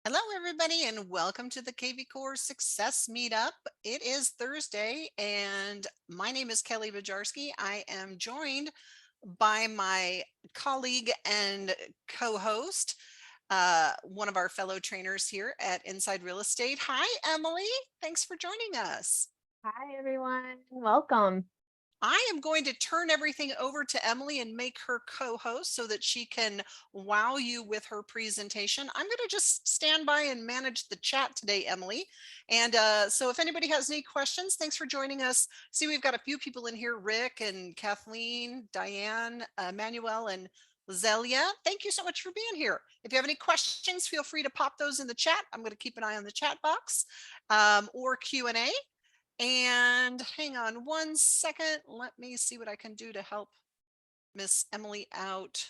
Hello, everybody, and welcome to the KV Core Success Meetup. It is Thursday, and my name is Kelly Bajarski. I am joined by my colleague and co-host, one of our fellow trainers here at Inside Real Estate. Hi, Emily. Thanks for joining us. Hi, everyone. Welcome. I am going to turn everything over to Emily and make her co-host so that she can wow you with her presentation. I'm going to just stand by and manage the chat today, Emily. And so if anybody has any questions, thanks for joining us. See, we've got a few people in here, Rick and Kathleen, Diane, Manuel, and Zelia. Thank you so much for being here. If you have any questions, feel free to pop those in the chat. I'm going to keep an eye on the chat box or Q&A. And hang on one second. Let me see what I can do to help Miss Emily out.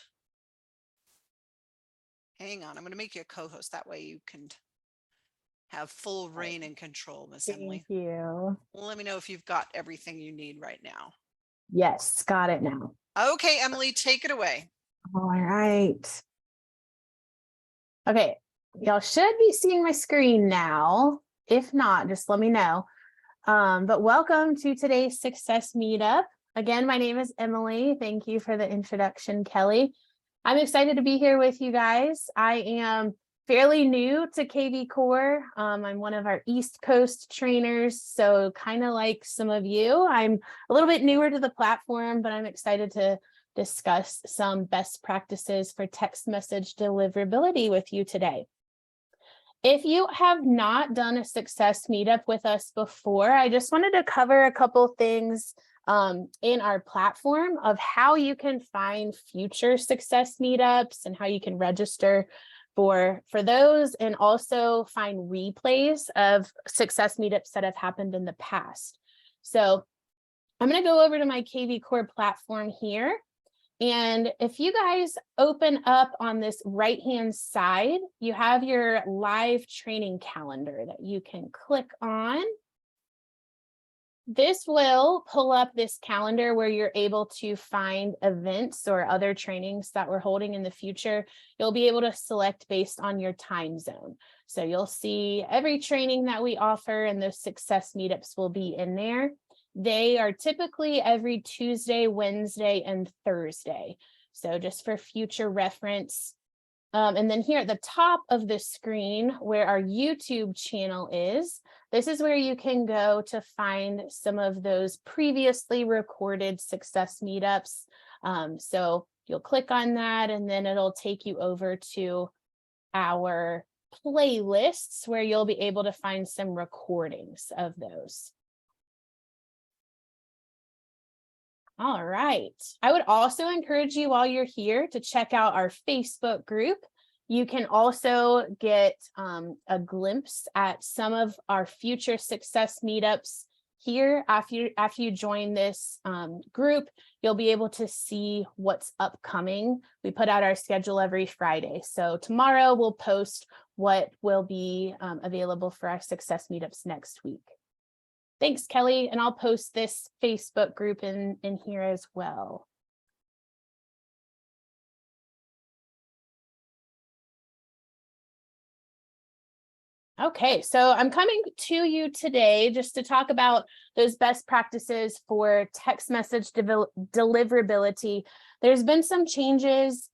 Hang on. I'm going to make you a co-host. That way you can have full reign and control, Miss Emily. Thank you. Let me know if you've got everything you need right now. Yes, got it now. Okay, Emily, take it away. All right. Okay, y'all should be seeing my screen now. If not, just let me know. But welcome to today's Success Meetup. Again, my name is Emily. Thank you for the introduction, Kelly. I'm excited to be here with you guys. I am fairly new to KV Core. I'm one of our East Coast trainers, so kind of like some of you. I'm a little bit newer to the platform, but I'm excited to discuss some best practices for text message deliverability with you today. If you have not done a success meetup with us before, I just wanted to cover a couple things in our platform of how you can find future success meetups and how you can register for those, and also find replays of success meetups that have happened in the past. So I'm going to go over to my KV Core platform here. And if you guys open up on this right-hand side, you have your live training calendar that you can click on. This will pull up this calendar where you're able to find events or other trainings that we're holding in the future. You'll be able to select based on your time zone. So you'll see every training that we offer, and those success meetups will be in there. They are typically every Tuesday, Wednesday, and Thursday. So just for future reference. And then here at the top of the screen where our YouTube channel is, this is where you can go to find some of those previously recorded success meetups. So you'll click on that, and then it'll take you over to our playlists where you'll be able to find some recordings of those. All right. I would also encourage you while you're here to check out our Facebook group. You can also get a glimpse at some of our future success meetups here. After you join this group, you'll be able to see what's upcoming. We put out our schedule every Friday. So tomorrow we'll post what will be available for our success meetups next week. Thanks, Kelly, and I'll post this Facebook group in here as well. Okay, so I'm coming to you today just to talk about those best practices for text message deliverability. There's been some changes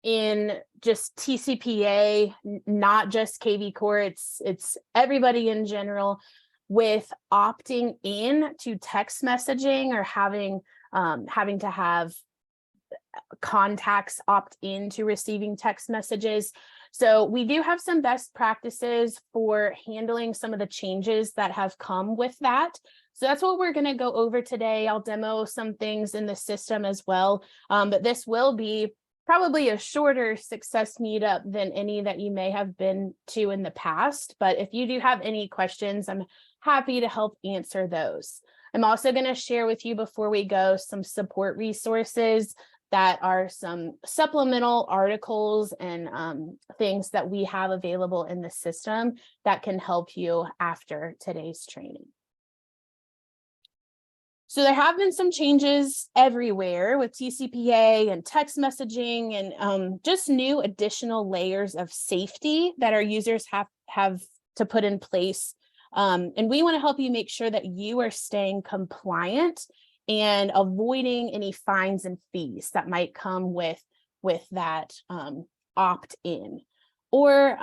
in just TCPA, not just KV Core, it's everybody in general, with opting in to text messaging or having to have contacts opt in to receiving text messages. So we do have some best practices for handling some of the changes that have come with that. So that's what we're going to go over today. I'll demo some things in the system as well, but this will be probably a shorter success meetup than any that you may have been to in the past. But if you do have any questions, I'm happy to help answer those. I'm also going to share with you before we go some support resources that are some supplemental articles and things that we have available in the system that can help you after today's training. So there have been some changes everywhere with TCPA and text messaging and just new additional layers of safety that our users have to put in place. And we want to help you make sure that you are staying compliant and avoiding any fines and fees that might come with that opt-in, or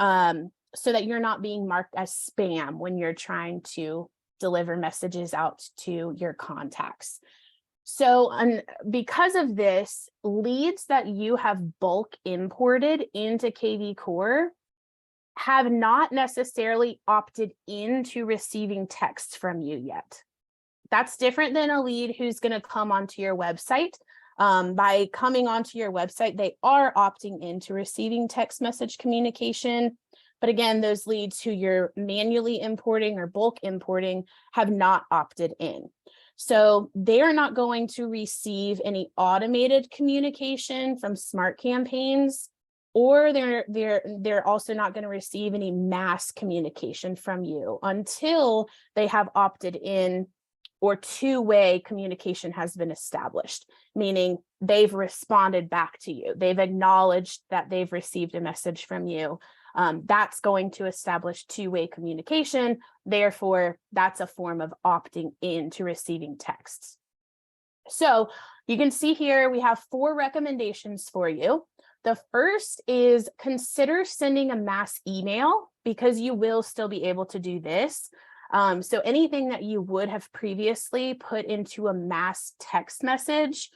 so that you're not being marked as spam when you're trying to deliver messages out to your contacts. So because of this, leads that you have bulk imported into KV Core have not necessarily opted into receiving text from you yet. That's different than a lead who's going to come onto your website. By coming onto your website, they are opting into receiving text message communication. But again, those leads who you're manually importing or bulk importing have not opted in. So they are not going to receive any automated communication from smart campaigns, or they're also not going to receive any mass communication from you until they have opted in or two-way communication has been established, meaning they've responded back to you. They've acknowledged that they've received a message from you. That's going to establish two-way communication. Therefore, that's a form of opting in to receiving texts. So you can see here, we have 4 recommendations for you. The first is consider sending a mass email, because you will still be able to do this. So anything that you would have previously put into a mass text message,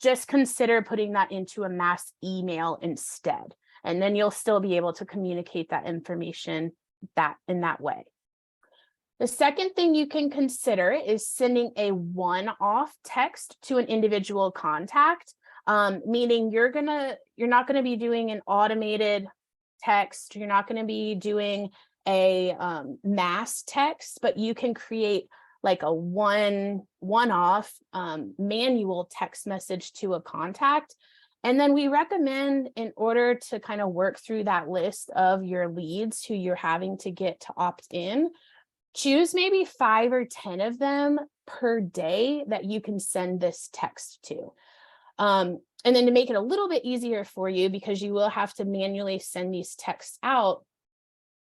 just consider putting that into a mass email instead. And then you'll still be able to communicate that information in that way. The second thing you can consider is sending a one-off text to an individual contact, meaning you're not going to be doing an automated text. You're not going to be doing a mass text, but you can create like a one-off manual text message to a contact. And then we recommend, in order to kind of work through that list of your leads who you're having to get to opt in, choose maybe 5 or 10 of them per day that you can send this text to. And then to make it a little bit easier for you, because you will have to manually send these texts out,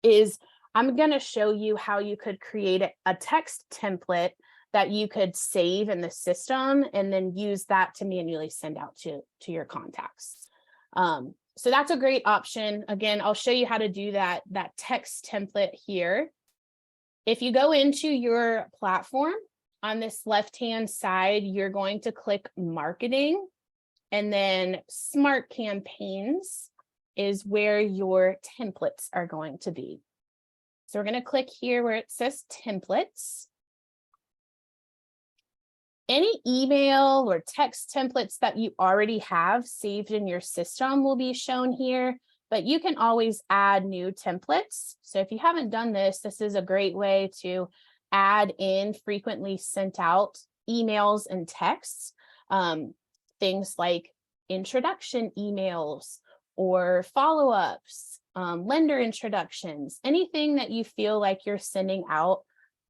is I'm going to show you how you could create a text template that you could save in the system and then use that to manually send out to your contacts. So that's a great option. Again, I'll show you how to do that text template here. If you go into your platform, on this left-hand side, you're going to click marketing, and then smart campaigns is where your templates are going to be. So we're going to click here where it says templates. Any email or text templates that you already have saved in your system will be shown here, but you can always add new templates. So if you haven't done this, this is a great way to add in frequently sent out emails and texts, things like introduction emails or follow-ups, lender introductions, anything that you feel like you're sending out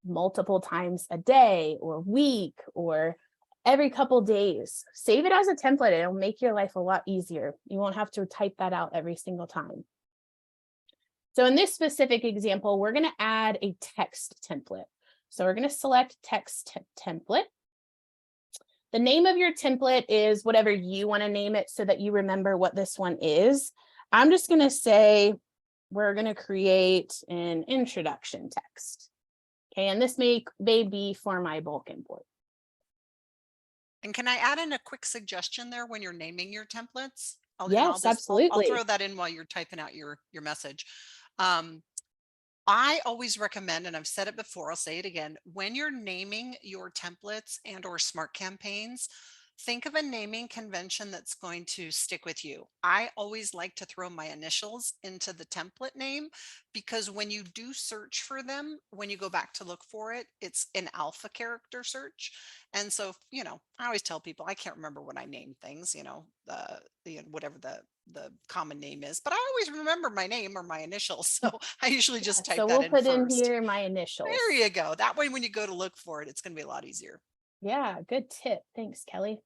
multiple times a day or week or every couple days. Save it as a template. It'll make your life a lot easier. You won't have to type that out every single time. So in this specific example, we're going to add a text template. So we're going to select text template. The name of your template is whatever you want to name it so that you remember what this one is. I'm just going to say we're going to create an introduction text. Okay, and this may be for my bulk import. And can I add in a quick suggestion there when you're naming your templates? Yes, absolutely. I'll throw that in while you're typing out your message. I always recommend, and I've said it before, I'll say it again, when you're naming your templates and or smart campaigns, think of a naming convention that's going to stick with you. I always like to throw my initials into the template name, because when you do search for them, when you go back to look for it, it's an alpha character search. And so, I always tell people I can't remember what I name things, whatever the common name is, but I always remember my name or my initials. So I usually just type so that we'll in put first. in here my initials. There you go. That way, when you go to look for it, it's going to be a lot easier. Yeah, good tip. Thanks, Kelly.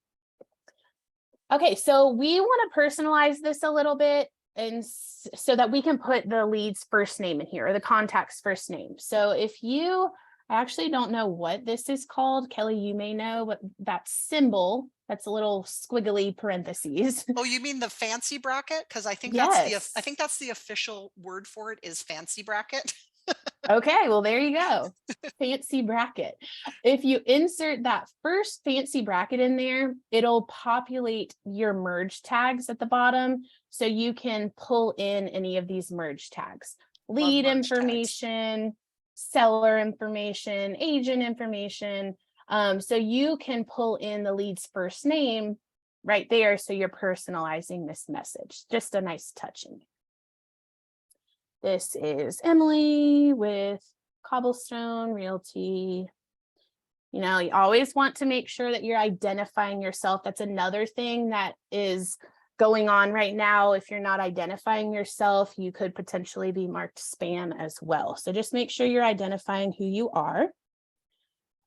Okay, so we want to personalize this a little bit and so that we can put the lead's first name in here or the contact's first name. So if you, I actually don't know what this is called. Kelly, you may know, but that symbol, that's a little squiggly parentheses. Oh, you mean the fancy bracket? Because I think Yes. that's the official word for it is fancy bracket. Okay, well, there you go. Fancy bracket. If you insert that first fancy bracket in there, it'll populate your merge tags at the bottom. So you can pull in any of these merge tags. Love Lead merge tags. information, seller information, agent information. So you can pull in the lead's first name right there. So you're personalizing this message. Just a nice touch in there. This is Emily with Cobblestone Realty. You know, you always want to make sure that you're identifying yourself. That's another thing that is going on right now. If you're not identifying yourself, you could potentially be marked spam as well. So just make sure you're identifying who you are.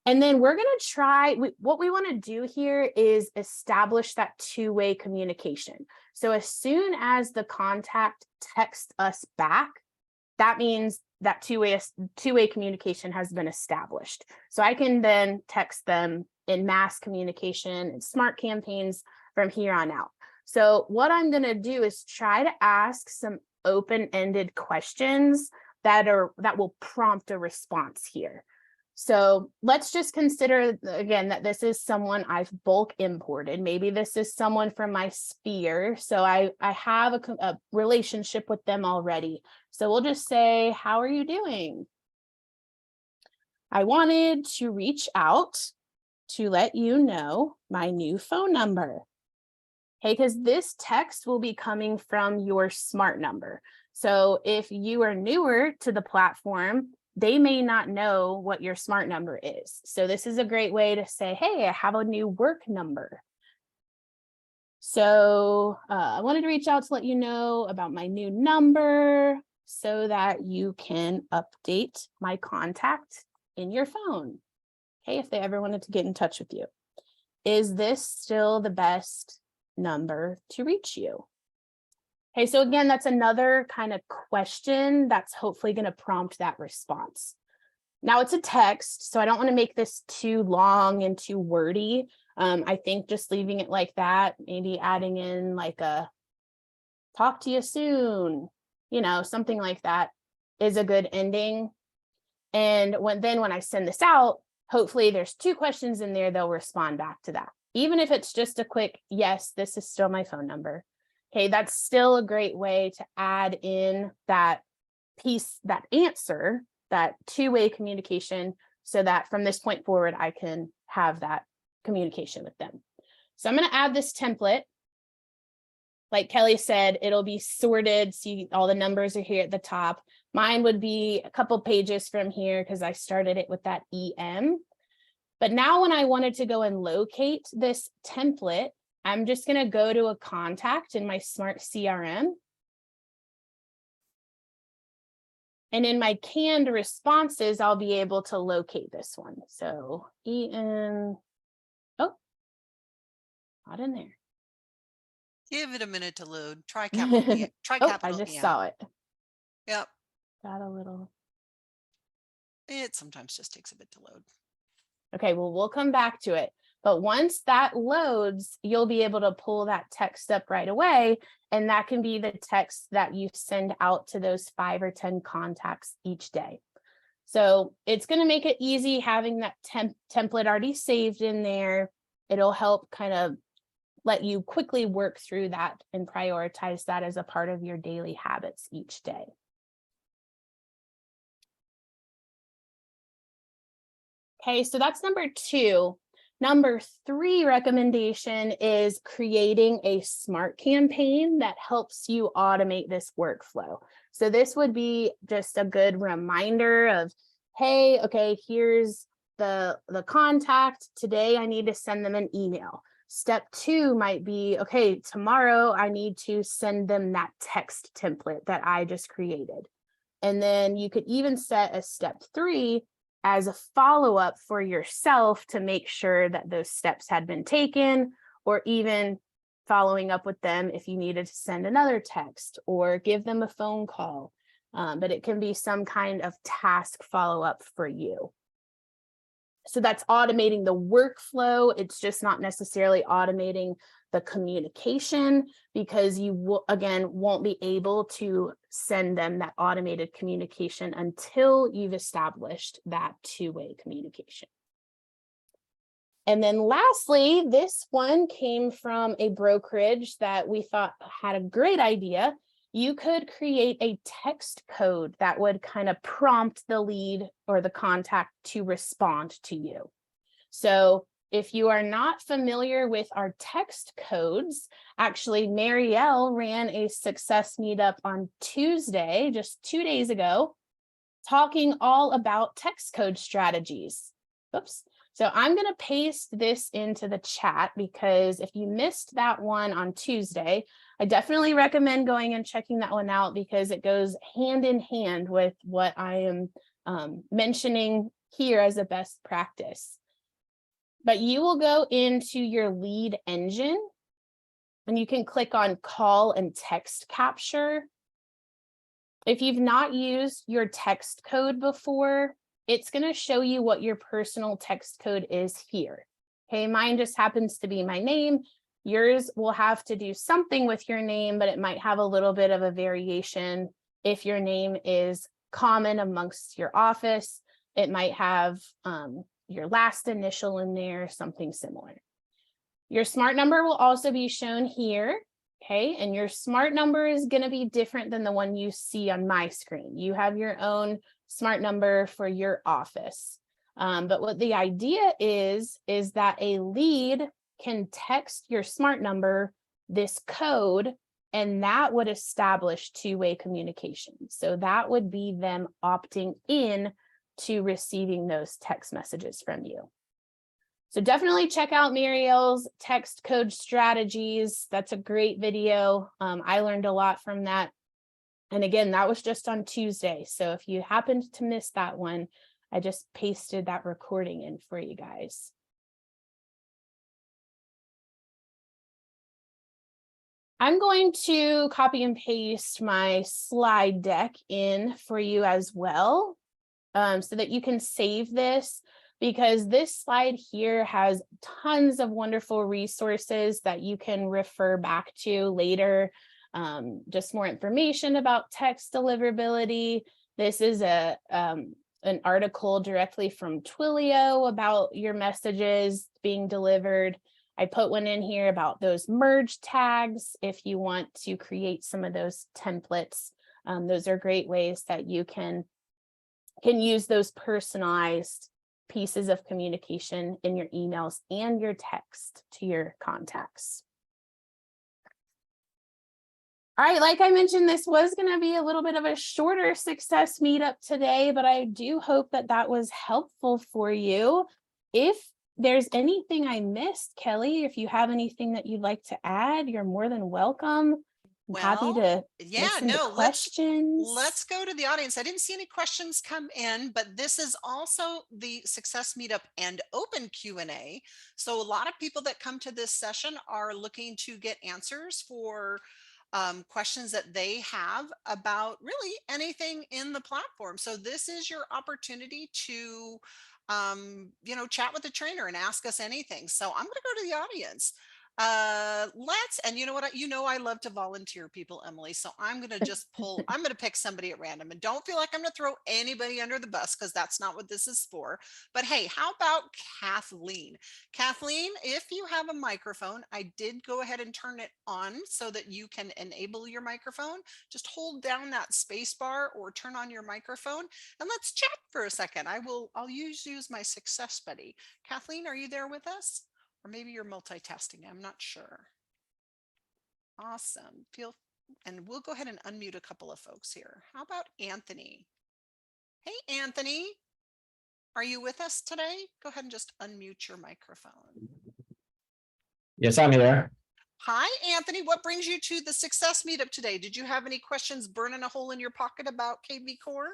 And then we're going to try, what we want to do here is establish that two-way communication. So as soon as the contact texts us back, that means that two-way communication has been established. So I can then text them in mass communication and smart campaigns from here on out. So what I'm going to do is try to ask some open-ended questions that will prompt a response here. So let's just consider, again, that this is someone I've bulk imported. Maybe this is someone from my sphere. So I have a relationship with them already. So we'll just say, how are you doing? I wanted to reach out to let you know my new phone number. Okay, because this text will be coming from your smart number. So if you are newer to the platform, they may not know what your smart number is. So this is a great way to say, hey, I have a new work number. So I wanted to reach out to let you know about my new number so that you can update my contact in your phone. Okay, if they ever wanted to get in touch with you. Is this still the best number to reach you? Okay, so again, that's another kind of question that's hopefully going to prompt that response. Now it's a text, so I don't want to make this too long and too wordy. I think just leaving it like that, maybe adding in like a talk to you soon, you know, something like that is a good ending. And when I send this out, hopefully there's two questions in there, they'll respond back to that. Even if it's just a quick, yes, this is still my phone number. Okay, that's still a great way to add in that piece, that answer, that two-way communication, so that from this point forward, I can have that communication with them. So I'm going to add this template. Like Kelly said, it'll be sorted. See, all the numbers are here at the top. Mine would be a couple pages from here because I started it with that EM. But now when I wanted to go and locate this template, I'm just going to go to a contact in my smart CRM. And in my canned responses, I'll be able to locate this one. So EM, oh, not in there. Give it a minute to load. Try capital E. Try capital I just EM. saw it. Yep. Got a little. It sometimes just takes a bit to load. Okay, well, we'll come back to it. But once that loads, you'll be able to pull that text up right away. And that can be the text that you send out to those 5 or 10 contacts each day. So it's going to make it easy having that template already saved in there. It'll help kind of let you quickly work through that and prioritize that as a part of your daily habits each day. Okay, so that's number 2. Number 3 recommendation is creating a smart campaign that helps you automate this workflow. So this would be just a good reminder of, hey, okay, here's the contact. Today I need to send them an email. Step 2 might be, okay, tomorrow I need to send them that text template that I just created. And then you could even set a step 3 as a follow-up for yourself to make sure that those steps had been taken, or even following up with them if you needed to send another text or give them a phone call. But it can be some kind of task follow-up for you. So that's automating the workflow. It's just not necessarily automating the communication, because you will, again, won't be able to send them that automated communication until you've established that two-way communication. And then lastly, this one came from a brokerage that we thought had a great idea. You could create a text code that would kind of prompt the lead or the contact to respond to you. So if you are not familiar with our text codes, actually, Marielle ran a success meetup on Tuesday, just 2 days ago, talking all about text code strategies. Oops. So I'm going to paste this into the chat, because if you missed that one on Tuesday, I definitely recommend going and checking that one out, because it goes hand in hand with what I am mentioning here as a best practice. But you will go into your lead engine and you can click on call and text capture. If you've not used your text code before, it's going to show you what your personal text code is here. Okay, mine just happens to be my name. Yours will have to do something with your name, but it might have a little bit of a variation. If your name is common amongst your office, it might have your last initial in there, something similar. Your smart number will also be shown here. Okay, and your smart number is going to be different than the one you see on my screen. You have your own smart number for your office. But what the idea is that a lead can text your smart number this code, and that would establish two-way communication. So that would be them opting in to receiving those text messages from you. So definitely check out Marielle's text code strategies. That's a great video. I learned a lot from that. And again, that was just on Tuesday. So if you happened to miss that one, I just pasted that recording in for you guys. I'm going to copy and paste my slide deck in for you as well, so that you can save this, because this slide here has tons of wonderful resources that you can refer back to later. Just more information about text deliverability. This is an article directly from Twilio about your messages being delivered. I put one in here about those merge tags if you want to create some of those templates. Those are great ways that you can use those personalized pieces of communication in your emails and your text to your contacts. All right, like I mentioned, this was going to be a little bit of a shorter success meetup today, but I do hope that that was helpful for you. If there's anything I missed, Kelly, if you have anything that you'd like to add, you're more than welcome. I'm happy to listen to questions. Let's go to the audience. I didn't see any questions come in, but this is also the Success Meetup and Open Q&A. So a lot of people that come to this session are looking to get answers for questions that they have about really anything in the platform. So this is your opportunity to chat with the trainer and ask us anything. So I'm going to go to the audience. And you know what, I love to volunteer people, Emily. So I'm going to just I'm going to pick somebody at random, and don't feel like I'm going to throw anybody under the bus, because that's not what this is for. But hey, how about Kathleen? Kathleen, if you have a microphone, I did go ahead and turn it on so that you can enable your microphone. Just hold down that space bar or turn on your microphone, and let's chat for a second. I'll use my success buddy. Kathleen, are you there with us? Or maybe you're multitasking. I'm not sure. Awesome. And we'll go ahead and unmute a couple of folks here. How about Anthony? Hey, Anthony, are you with us today? Go ahead and just unmute your microphone. Yes, I'm here. Hi, Anthony. What brings you to the Success Meetup today? Did you have any questions burning a hole in your pocket about KV Core?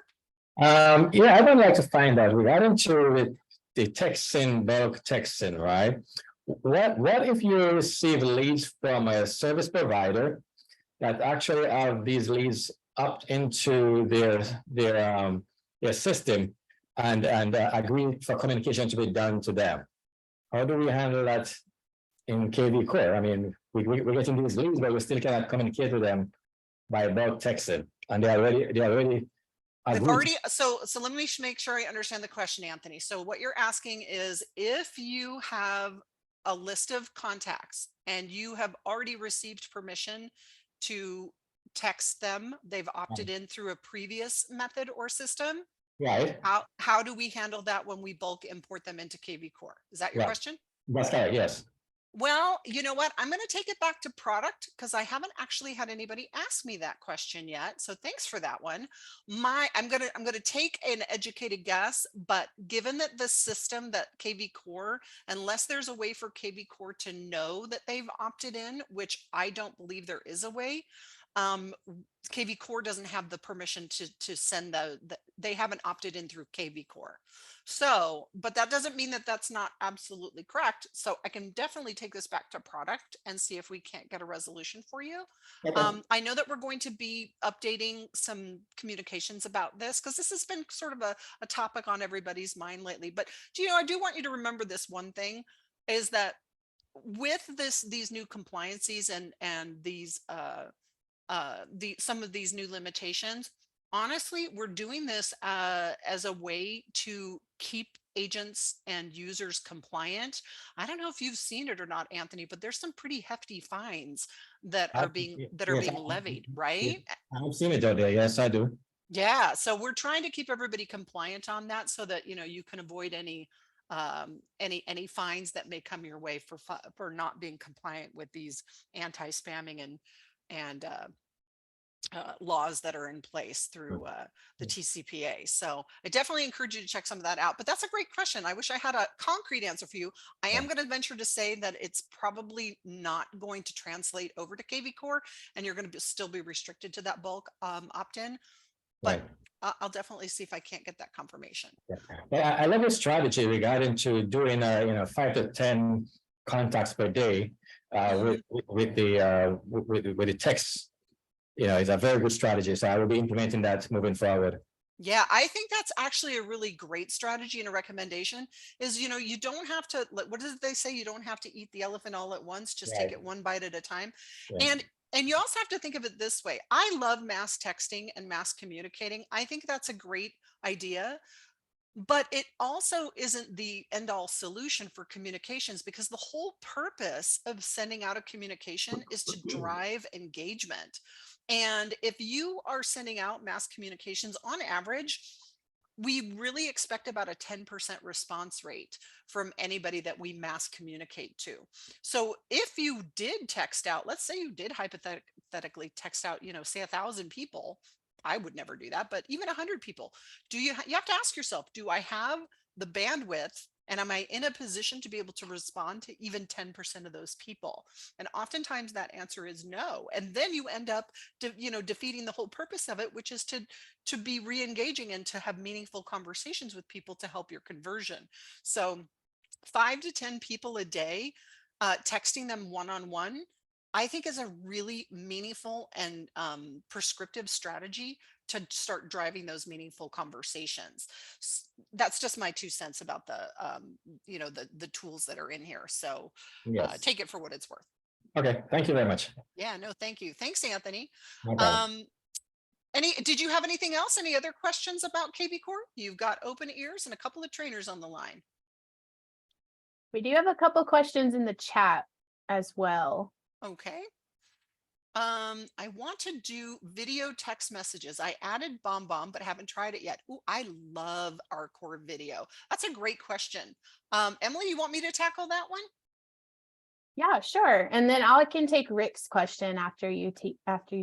Yeah, I would like to find out regarding to the texting, bulk texting, right? What if you receive leads from a service provider that actually have these leads up into their system and agree for communication to be done to them? How do we handle that in KV Core? I mean, we're getting these leads, but we still cannot communicate with them by bulk texting, and they already They've agreed. already, so let me make sure I understand the question, Anthony. So what you're asking is if you have a list of contacts and you have already received permission to text them, they've opted in through a previous method or system. Right, How do we handle that when we bulk import them into KV Core? Is that your right. question? That's right, yes. Well, you know what? I'm going to take it back to product because I haven't actually had anybody ask me that question yet. So thanks for that one. I'm going to take an educated guess, but given that the system that KV Core, unless there's a way for KV Core to know that they've opted in, which I don't believe there is a way, KV Core doesn't have the permission to send they haven't opted in through KV Core. So, but that doesn't mean that that's not absolutely correct. So I can definitely take this back to product and see if we can't get a resolution for you. Okay. I know that we're going to be updating some communications about this because this has been sort of a topic on everybody's mind lately. But I do want you to remember this one thing is that with these new compliances and these some of these new limitations, honestly, we're doing this as a way to keep agents and users compliant. I don't know if you've seen it or not, Anthony, but there's some pretty hefty fines that are being Yes, levied, yes, right? I've seen it out there. Yes, I do. Yeah, so we're trying to keep everybody compliant on that so that you can avoid any fines that may come your way for not being compliant with these anti-spamming and laws that are in place through the TCPA. So I definitely encourage you to check some of that out. But that's a great question. I wish I had a concrete answer for you. I am going to venture to say that it's probably not going to translate over to KV Core, and you're going to still be restricted to that bulk opt-in. But Right. I'll definitely see if I can't get that confirmation. Yeah, I love your strategy regarding to doing 5 to 10 contacts per day with the text. It's a very good strategy. So I will be implementing that moving forward. Yeah, I think that's actually a really great strategy and a recommendation is, you don't have to, what did they say? You don't have to eat the elephant all at once, just take Right. it one bite at a time. Right. And you also have to think of it this way. I love mass texting and mass communicating. I think that's a great idea, but it also isn't the end all solution for communications because the whole purpose of sending out a communication is to drive engagement. And if you are sending out mass communications on average, we really expect about a 10% response rate from anybody that we mass communicate to. So if you did text out, let's say you did hypothetically text out, say 1,000 people, I would never do that, but even 100 people, you have to ask yourself, do I have the bandwidth and am I in a position to be able to respond to even 10% of those people? And oftentimes that answer is no. And then you end up, defeating the whole purpose of it, which is to be re-engaging and to have meaningful conversations with people to help your conversion. So 5 to 10 people a day, texting them one-on-one, I think is a really meaningful and prescriptive strategy to start driving those meaningful conversations. That's just my 2 cents about the tools that are in here. So Yes. take it for what it's worth. Okay. Thank you very much. Yeah, no, thank you. Thanks, Anthony. No problem. Did you have anything else? Any other questions about KV Core? You've got open ears and a couple of trainers on the line. We do have a couple questions in the chat as well. Okay. I want to do video text messages. I added BombBomb, but haven't tried it yet. Ooh, I love our core video. That's a great question. Emily, you want me to tackle that one? Yeah, sure. And then I can take Rick's question after you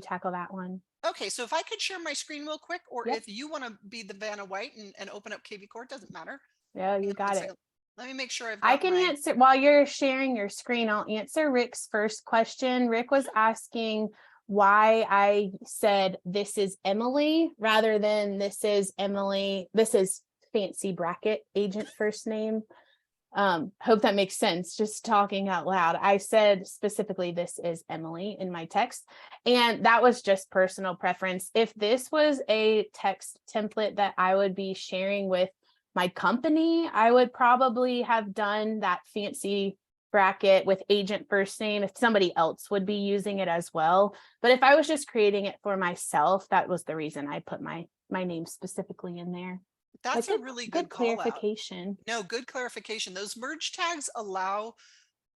tackle that one. Okay, so if I could share my screen real quick, or Yep. if you want to be the Vanna White and open up KV Core, it doesn't matter. Yeah, you got it. Let me make sure I've I got can answer while you're sharing your screen. I'll answer Rick's first question. Rick was asking, why I said this is Emily rather than this is Emily. This is fancy bracket agent first name. Hope that makes sense. Just talking out loud. I said specifically, this is Emily in my text. And that was just personal preference. If this was a text template that I would be sharing with my company, I would probably have done that fancy bracket with agent first name if somebody else would be using it as well. But if I was just creating it for myself, that was the reason I put my name specifically in there. That's But a really good call out. clarification. No, good clarification. Those merge tags allow,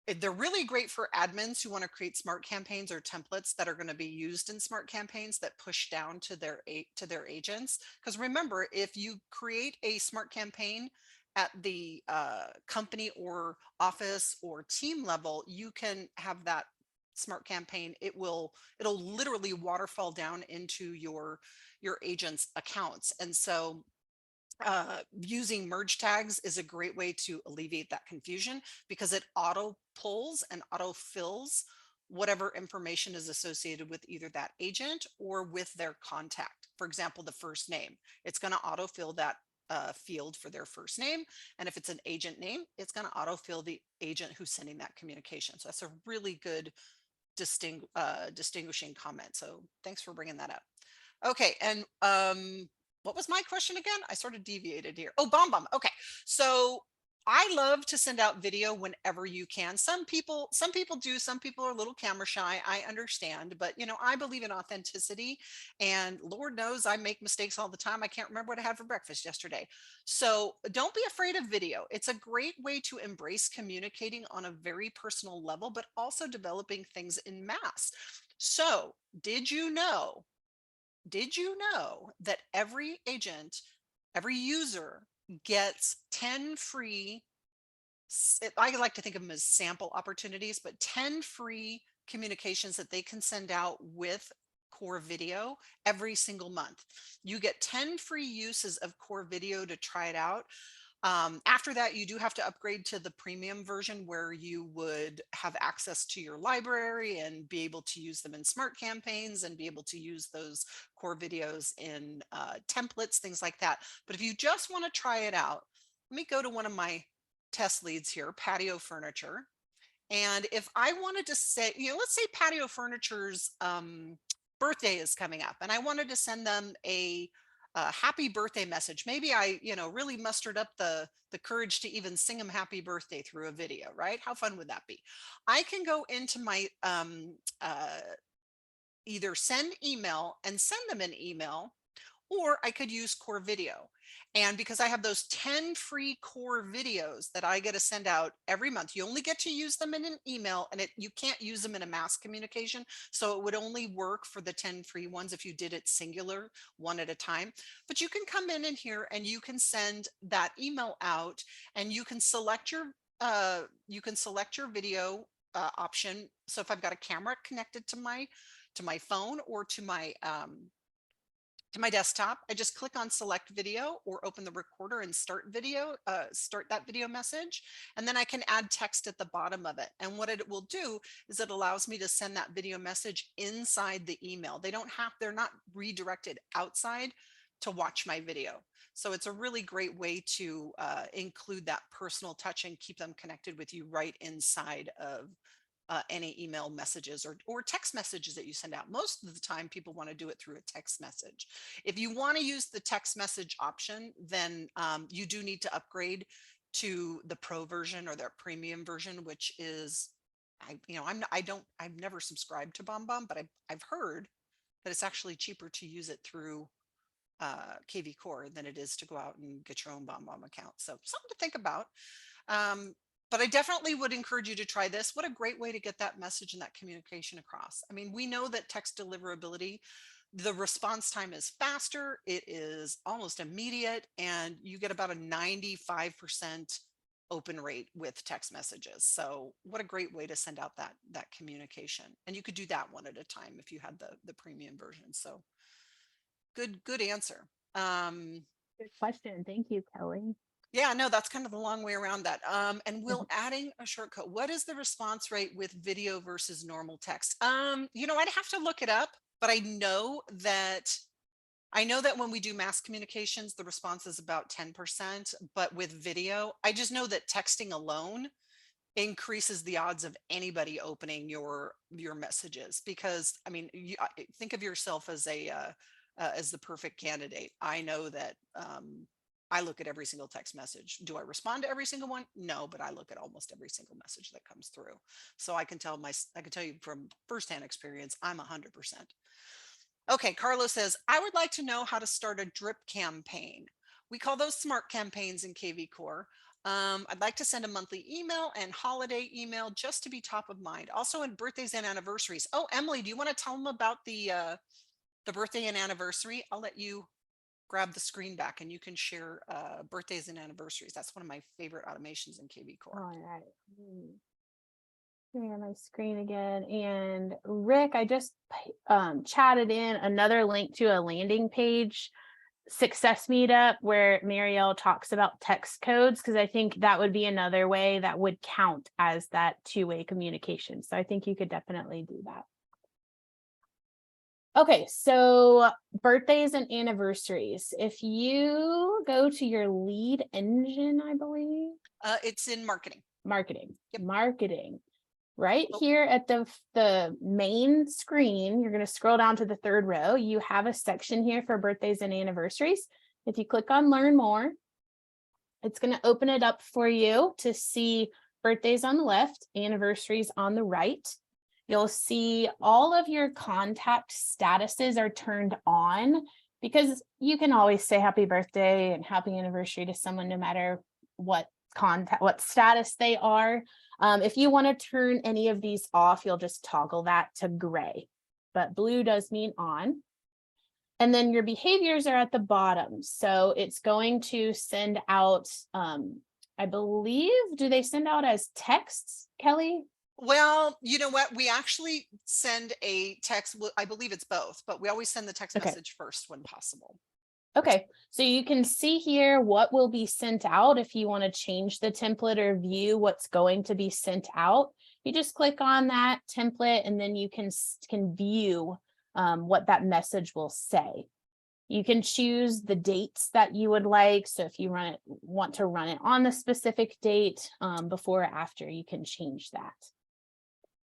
they're really great for admins who want to create smart campaigns or templates that are going to be used in smart campaigns that push down to their agents. Because remember, if you create a smart campaign at the company or office or team level, you can have that smart campaign. It'll literally waterfall down into your agents' accounts. And so using merge tags is a great way to alleviate that confusion because it auto pulls and auto fills whatever information is associated with either that agent or with their contact. For example, the first name, it's going to autofill that field for their first name. And if it's an agent name, it's going to autofill the agent who's sending that communication. So that's a really good distinguishing comment. So thanks for bringing that up. Okay. And what was my question again? I sort of deviated here. Oh, BombBomb. Okay. So I love to send out video whenever you can. Some people do, some people are a little camera shy. I understand, but you know, I believe in authenticity and Lord knows I make mistakes all the time. I can't remember what I had for breakfast yesterday. So don't be afraid of video. It's a great way to embrace communicating on a very personal level, but also developing things in mass. So did you know that every agent, every user gets 10 free, I like to think of them as sample opportunities, but 10 free communications that they can send out with Core Video every single month. You get 10 free uses of Core Video to try it out. After that, you do have to upgrade to the premium version where you would have access to your library and be able to use them in smart campaigns and be able to use those core videos in templates, things like that. But if you just want to try it out, let me go to one of my test leads here, Patio Furniture. And if I wanted to say, you know, let's say Patio Furniture's birthday is coming up and I wanted to send them a happy birthday message. Maybe I, you know, really mustered up the courage to even sing them happy birthday through a video, right? How fun would that be? I can go into my either send email and send them an email, or I could use Core Video. And because I have those 10 free core videos that I get to send out every month, you only get to use them in an email and you can't use them in a mass communication. So it would only work for the 10 free ones if you did it singular, one at a time. But you can come in here and you can send that email out and you can select your video option. So if I've got a camera connected to my phone or to my desktop, I just click on select video or open the recorder and start that video message. And then I can add text at the bottom of it. And what it will do is it allows me to send that video message inside the email. They're not redirected outside to watch my video. So it's a really great way to include that personal touch and keep them connected with you right inside of any email messages or text messages that you send out. Most of the time, people want to do it through a text message. If you want to use the text message option, then you do need to upgrade to the pro version or their premium version, which is, I've never subscribed to BombBomb, but I've heard that it's actually cheaper to use it through KV Core than it is to go out and get your own BombBomb account. So something to think about. But I definitely would encourage you to try this. What a great way to get that message and that communication across. I mean, we know that text deliverability, the response time is faster, it is almost immediate, and you get about a 95% open rate with text messages. So what a great way to send out that communication. And you could do that one at a time if you had the premium version. So good answer. Good question. Thank you, Kelly. Yeah, no, that's kind of the long way around that. And will adding a shortcut, what is the response rate with video versus normal text? I'd have to look it up, but I know that when we do mass communications, the response is about 10%, but with video, I just know that texting alone increases the odds of anybody opening your messages, because I mean, think of yourself as the perfect candidate. I know that I look at every single text message. Do I respond to every single one? No, but I look at almost every single message that comes through. So I can tell you from firsthand experience, I'm 100%. Okay, Carlos says, I would like to know how to start a drip campaign. We call those smart campaigns in KV Core. I'd like to send a monthly email and holiday email just to be top of mind. Also in birthdays and anniversaries. Oh, Emily, do you want to tell them about the birthday and anniversary? I'll let you grab the screen back and you can share birthdays and anniversaries. That's one of my favorite automations in KV Core. All right. Share my screen again. And Rick, I just chatted in another link to a landing page success meetup where Marielle talks about text codes, because I think that would be another way that would count as that two-way communication. So I think you could definitely do that. Okay, so birthdays and anniversaries. If you go to your lead engine, I believe. It's in marketing. Marketing. Yep. Marketing. Right here at the main screen, you're going to scroll down to the third row. You have a section here for birthdays and anniversaries. If you click on learn more, it's going to open it up for you to see birthdays on the left, anniversaries on the right. You'll see all of your contact statuses are turned on, because you can always say happy birthday and happy anniversary to someone no matter what status they are. If you want to turn any of these off, you'll just toggle that to gray, but blue does mean on. And then your behaviors are at the bottom. So it's going to send out, I believe, do they send out as texts, Kelly? Well, you know what? We actually send a text. I believe it's both, but we always send the text message first when possible. Okay, so you can see here what will be sent out. If you want to change the template or view what's going to be sent out, you just click on that template and then you can view what that message will say. You can choose the dates that you would like. So if you want to run it on the specific date, before or after, you can change that.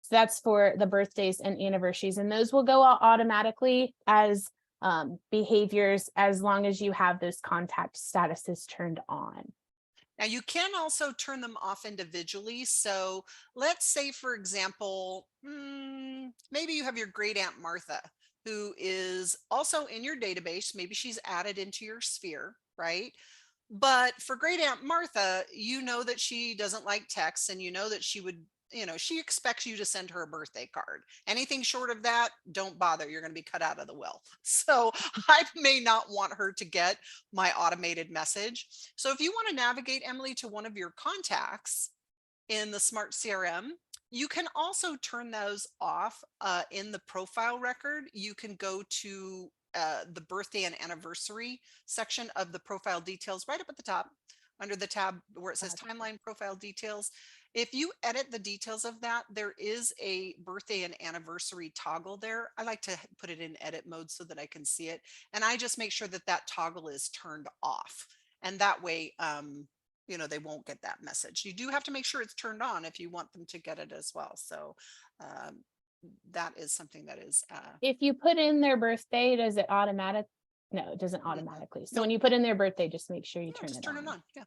So that's for the birthdays and anniversaries, and those will go out automatically as behaviors as long as you have those contact statuses turned on. Now you can also turn them off individually. So let's say, for example, maybe you have your great Aunt Martha, who is also in your database. Maybe she's added into your sphere, right? But for great Aunt Martha, you know that she doesn't like texts, and you know that she expects you to send her a birthday card. Anything short of that, don't bother. You're going to be cut out of the will. So I may not want her to get my automated message. So if you want to navigate, Emily, to one of your contacts in the Smart CRM, you can also turn those off in the profile record. You can go to the birthday and anniversary section of the profile details right up at the top under the tab where it says timeline profile details. If you edit the details of that, there is a birthday and anniversary toggle there. I like to put it in edit mode so that I can see it. And I just make sure that that toggle is turned off. And that way, they won't get that message. You do have to make sure it's turned on if you want them to get it as well. So that is something that is. If you put in their birthday, does it automatic? No, it doesn't automatically. So when you put in their birthday, just make sure you turn it on. Yeah.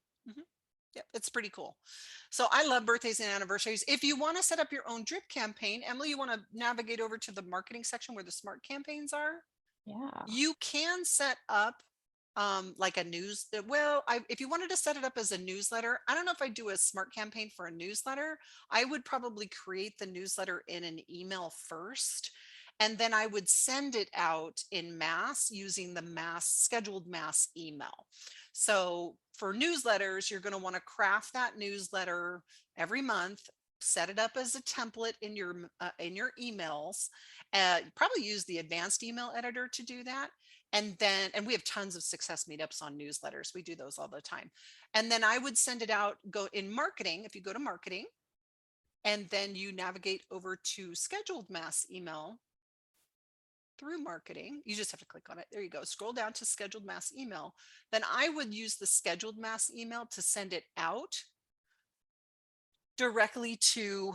Yeah, it's pretty cool. So I love birthdays and anniversaries. If you want to set up your own drip campaign, Emily, you want to navigate over to the marketing section where the smart campaigns are. Yeah. You can set up like a if you wanted to set it up as a newsletter, I don't know if I do a smart campaign for a newsletter. I would probably create the newsletter in an email first, and then I would send it out in mass using the scheduled mass email. So for newsletters, you're going to want to craft that newsletter every month, set it up as a template in your emails. Probably use the advanced email editor to do that. And we have tons of success meetups on newsletters. We do those all the time. And then I would send it out, go in marketing. If you go to marketing and then you navigate over to scheduled mass email through marketing, you just have to click on it. There you go. Scroll down to scheduled mass email. Then I would use the scheduled mass email to send it out directly to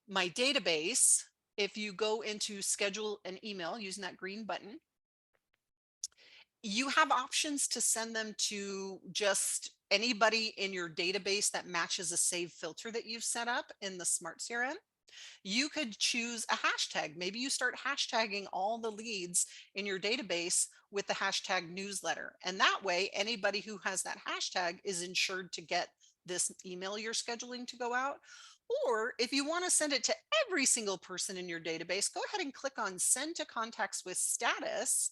my database. If you go into schedule an email using that green button, you have options to send them to just anybody in your database that matches a save filter that you've set up in the Smart CRM. You could choose a hashtag. Maybe you start hashtagging all the leads in your database with the hashtag newsletter. And that way, anybody who has that hashtag is ensured to get this email you're scheduling to go out. Or if you want to send it to every single person in your database, go ahead and click on send to contacts with status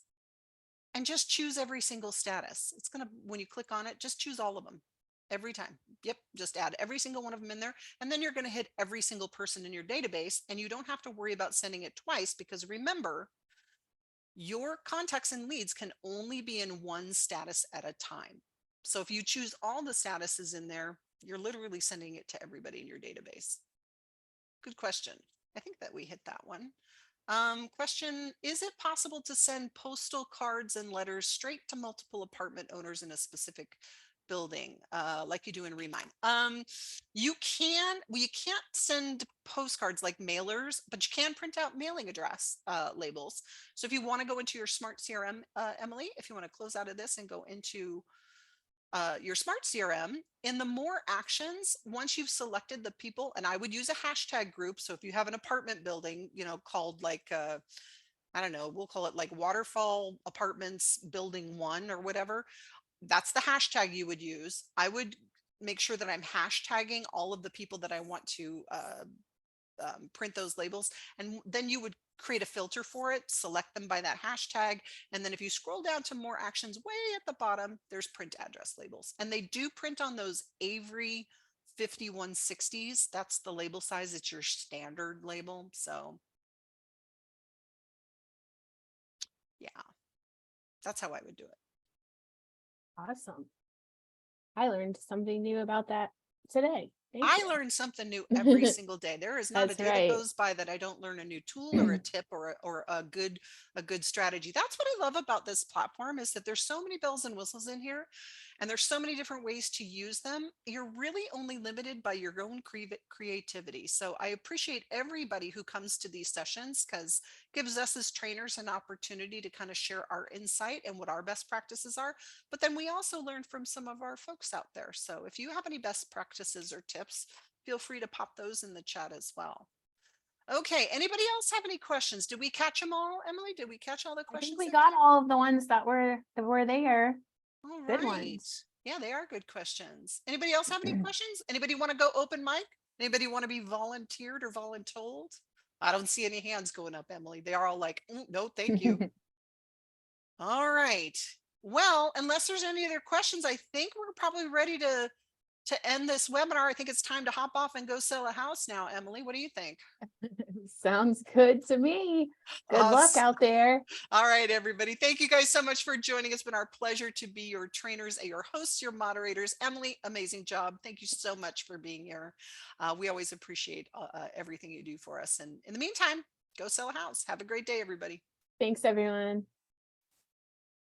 and just choose every single status. It's going to, when you click on it, just choose all of them every time. Yep, just add every single one of them in there. And then you're going to hit every single person in your database, and you don't have to worry about sending it twice, because remember, your contacts and leads can only be in one status at a time. So if you choose all the statuses in there, you're literally sending it to everybody in your database. Good question. I think that we hit that one. Question, is it possible to send postal cards and letters straight to multiple apartment owners in a specific building, like you do in Remind? You can. Well, you can't send postcards like mailers, but you can print out mailing address labels. So if you want to go into your Smart CRM, Emily, if you want to close out of this and go into your Smart CRM, in the more actions, once you've selected the people, and I would use a hashtag group. So if you have an apartment building, called like, I don't know, we'll call it like Waterfall Apartments Building 1 or whatever. That's the hashtag you would use. I would make sure that I'm hashtagging all of the people that I want to print those labels. And then you would create a filter for it, select them by that hashtag. And then if you scroll down to more actions, way at the bottom, there's print address labels. And they do print on those Avery 5160s. That's the label size. It's your standard label. So yeah, that's how I would do it. Awesome. I learned something new about that today. Thank I you. learn something new every single day. There is not a That's day right. that goes by that I don't learn a new tool or a tip or a good strategy. That's what I love about this platform, is that there's so many bells and whistles in here, and there's so many different ways to use them. You're really only limited by your own creativity. So I appreciate everybody who comes to these sessions, because it gives us as trainers an opportunity to kind of share our insight and what our best practices are. But then we also learn from some of our folks out there. So if you have any best practices or tips, feel free to pop those in the chat as well. Okay, anybody else have any questions? Did we catch them all, Emily? Did we catch all the I questions? think we got all of the ones that were there. All Good right. ones. Yeah, they are good questions. Anybody else have any questions? Anybody want to go open mic? Anybody want to be volunteered or voluntold? I don't see any hands going up, Emily. They are all like, no, thank you. All right. Well, unless there's any other questions, I think we're probably ready to end this webinar. I think it's time to hop off and go sell a house now, Emily. What do you think? Sounds good to me. Good luck Awesome. out there. All right, everybody. Thank you guys so much for joining. It's been our pleasure to be your trainers, your hosts, your moderators. Emily, amazing job. Thank you so much for being here. We always appreciate everything you do for us. And in the meantime, go sell a house. Have a great day, everybody. Thanks, everyone.